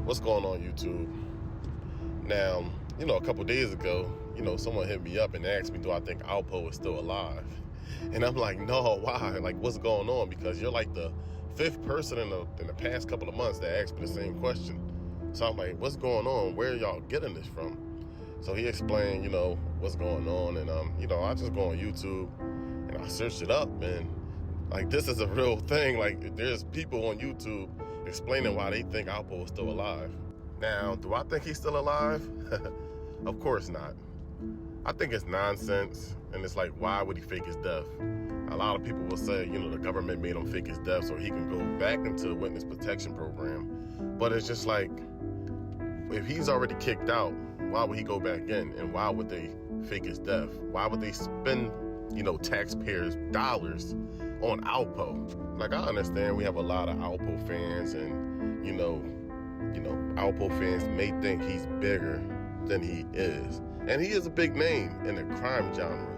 What's going on, YouTube? Now, a couple days ago, someone hit me up and asked me, do I think Alpo is still alive? And I'm like, no, why? Like, what's going on? Because you're like the fifth person in the past couple of months that asked me the same question. So I'm like, what's going on? Where are y'all getting this from? So he explained, what's going on. And, I just go on YouTube and I searched it up, and like, this is a real thing. Like, there's people on YouTube explaining why they think Alpo is still alive. Now, do I think he's still alive? Of course not. I think it's nonsense, and it's like, why would he fake his death? A lot of people will say, the government made him fake his death so he can go back into the witness protection program. But it's just like, if he's already kicked out, why would he go back in? And why would they fake his death? Why would they spend, taxpayers' dollars on Alpo? Like, I understand we have a lot of Alpo fans, and, Alpo fans may think he's bigger than he is. And he is a big name in the crime genre.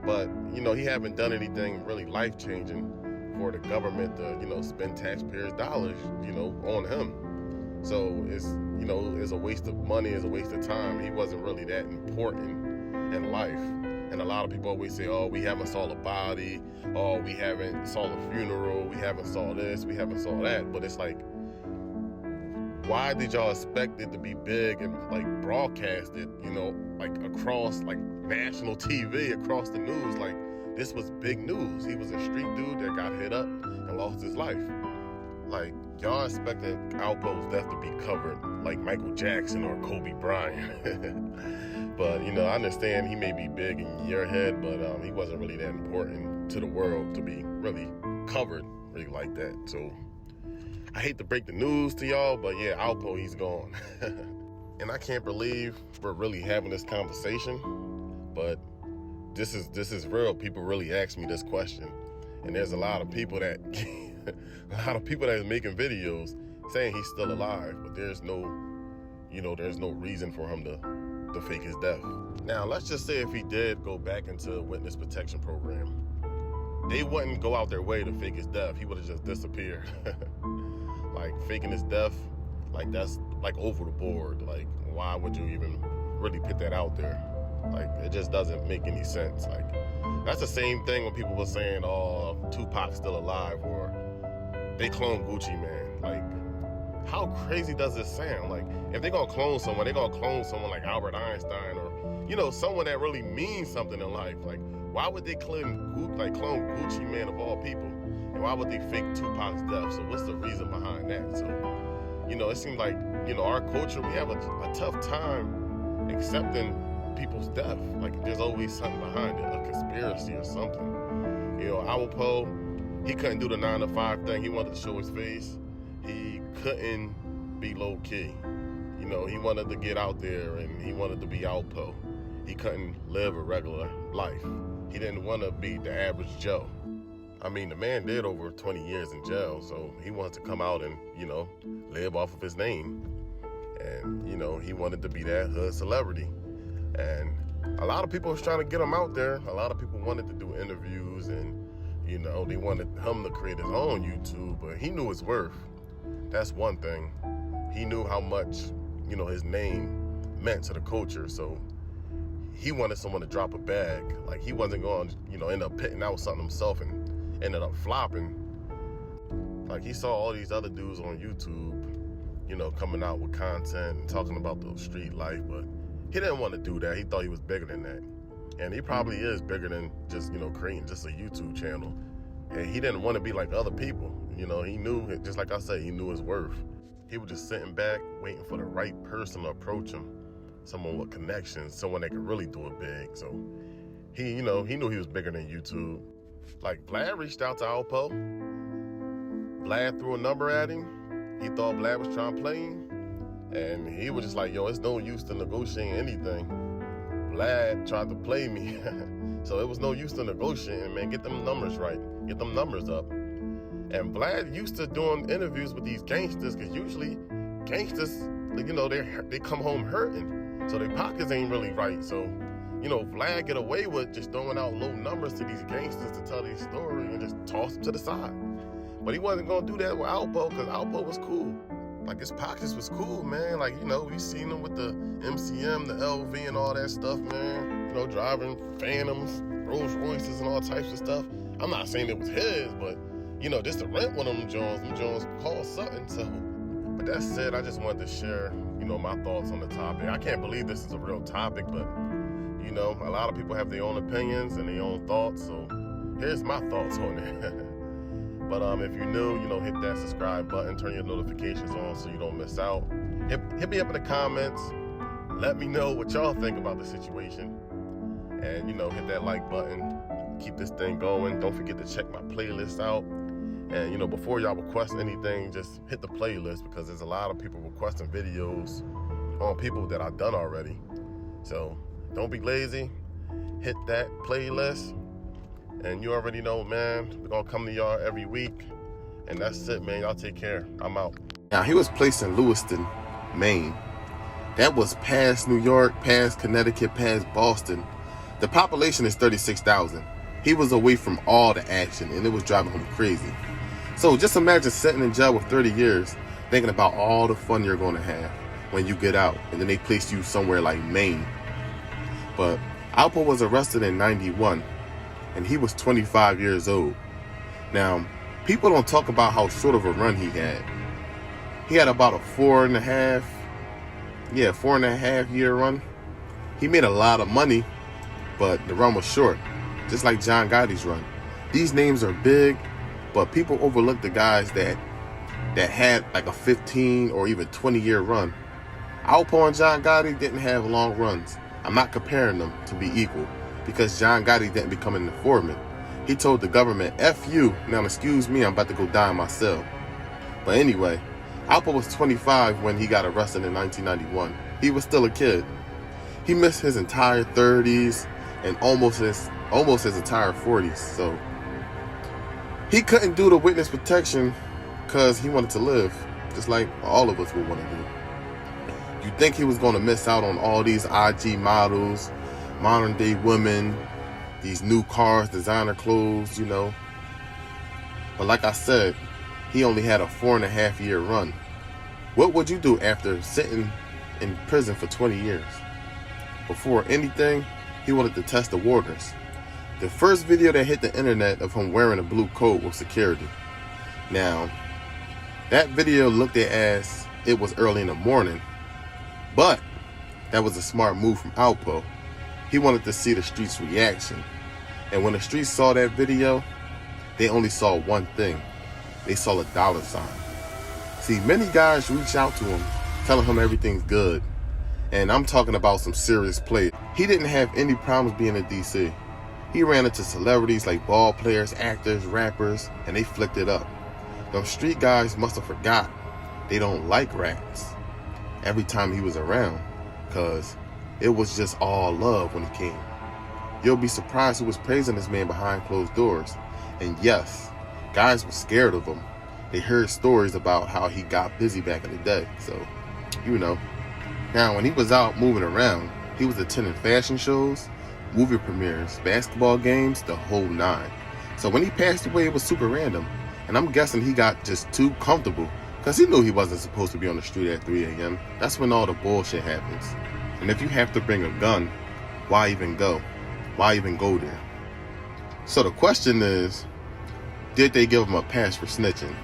But, he haven't done anything really life-changing for the government to, spend taxpayers' dollars, on him. So it's a waste of money, it's a waste of time. He wasn't really that important in life. And a lot of people always say, oh, we haven't saw the body. Oh, we haven't saw the funeral. We haven't saw this. We haven't saw that. But it's like, why did y'all expect it to be big and like broadcasted, like across like national TV, across the news? Like, this was big news. He was a street dude that got hit up and lost his life. Like, y'all expected Alpo's death to be covered like Michael Jackson or Kobe Bryant. But, I understand he may be big in your head, but he wasn't really that important to the world to be really covered really like that. So I hate to break the news to y'all, but yeah, Alpo, he's gone. And I can't believe we're really having this conversation, but this is real. People really ask me this question. And there's a lot of people that is making videos saying he's still alive, but there's no reason for him to fake his death. Now, let's just say if he did go back into the witness protection program, they wouldn't go out their way to fake his death. He would have just disappeared. Like, faking his death, like, that's like over the board. Like, why would you even really put that out there? Like, it just doesn't make any sense. Like, that's the same thing when people were saying, oh, Tupac's still alive, or they clone Gucci Man. Like, how crazy does this sound? Like, if they're gonna clone someone, they're gonna clone someone like Albert Einstein, or, someone that really means something in life. Like, why would they clone Gucci Man of all people? And why would they fake Tupac's death? So what's the reason behind that? So, it seems like, our culture, we have a tough time accepting people's death. Like, there's always something behind it, a conspiracy or something. Alpo, he couldn't do the 9-to-5 thing. He wanted to show his face. He couldn't be low-key. He wanted to get out there, and he wanted to be Alpo. He couldn't live a regular life. He didn't want to be the average Joe. I mean, the man did over 20 years in jail, so he wanted to come out and, live off of his name. And, he wanted to be that hood celebrity. And a lot of people was trying to get him out there. A lot of people wanted to do interviews, and, they wanted him to create his own YouTube, but he knew his worth. That's one thing. He knew how much, his name meant to the culture, so he wanted someone to drop a bag. Like, he wasn't going to, end up pitting out something himself and ended up flopping. Like, he saw all these other dudes on YouTube, coming out with content and talking about the street life, but he didn't want to do that. He thought he was bigger than that. And he probably is bigger than just, creating just a YouTube channel. And he didn't want to be like other people. He knew, just like I said, he knew his worth. He was just sitting back, waiting for the right person to approach him. Someone with connections, someone that could really do it big. So he knew he was bigger than YouTube. Like, Vlad reached out to Alpo. Vlad threw a number at him. He thought Vlad was trying to play him. And he was just like, yo, it's no use to negotiating anything. Vlad tried to play me. So it was no use to negotiating, man. Get them numbers right. Get them numbers up. And Vlad used to doing interviews with these gangsters, because usually gangsters, they come home hurting. So their pockets ain't really right. So, Vlad get away with just throwing out low numbers to these gangsters to tell their story and just toss them to the side. But he wasn't going to do that with Alpo, because Alpo was cool. like his pockets was cool, man. Like, you know, we seen him with the MCM, the LV, and all that stuff, man. You know, driving Phantoms, Rolls Royces, and all types of stuff. I'm not saying it was his, but, you know, just to rent one of them Jones cost something. So, but that said, I just wanted to share, you know, my thoughts on the topic. I can't believe this is a real topic, but, you know, a lot of people have their own opinions and their own thoughts. So here's my thoughts on it. But if you're new, you know, hit that subscribe button, turn your notifications on so you don't miss out. Hit me up in the comments. Let me know what y'all think about the situation. And, you know, hit that like button. Keep this thing going. Don't forget to check my playlist out. And, you know, before y'all request anything, just hit the playlist, because there's a lot of people requesting videos on people that I've done already. So don't be lazy. Hit that playlist. And you already know, man, we're going to come to y'all every week. And that's it, man. Y'all take care. I'm out. Now, he was placed in Lewiston, Maine. That was past New York, past Connecticut, past Boston. The population is 36,000. He was away from all the action, and it was driving him crazy. So just imagine sitting in jail with 30 years, thinking about all the fun you're going to have when you get out. And then they place you somewhere like Maine. But Alpo was arrested in 91. And he was 25 years old. Now, people don't talk about how short of a run he had. He had about a 4.5 year run. He made a lot of money, but the run was short, just like John Gotti's run. These names are big, but people overlook the guys that had like a 15 or even 20-year run. Alpo and John Gotti didn't have long runs. I'm not comparing them to be equal, because John Gotti didn't become an informant. He told the government, F you, now excuse me, I'm about to go die in my cell. But anyway, Alpo was 25 when he got arrested in 1991. He was still a kid. He missed his entire 30s and almost his entire 40s. So he couldn't do the witness protection because he wanted to live, just like all of us would want to do. You think he was going to miss out on all these IG models, modern day women, these new cars, designer clothes, you know. But like I said, he only had a 4.5 year run. What would you do after sitting in prison for 20 years? Before anything, he wanted to test the waters. The first video that hit the internet of him wearing a blue coat was security. Now, that video looked at as it was early in the morning, but that was a smart move from Alpo. He wanted to see the streets' reaction. And when the streets saw that video, they only saw one thing. They saw a dollar sign. See, many guys reach out to him, telling him everything's good. And I'm talking about some serious play. He didn't have any problems being in DC. He ran into celebrities like ball players, actors, rappers, and they flicked it up. Them street guys must have forgot they don't like rats every time he was around, because it was just all love when he came. You'll be surprised who was praising this man behind closed doors. And yes, guys were scared of him. They heard stories about how he got busy back in the day. So, you know. Now, when he was out moving around, he was attending fashion shows, movie premieres, basketball games, the whole nine. So when he passed away, it was super random. And I'm guessing he got just too comfortable, because he knew he wasn't supposed to be on the street at 3 a.m. That's when all the bullshit happens. And if you have to bring a gun, why even go? Why even go there? So the question is, did they give him a pass for snitching?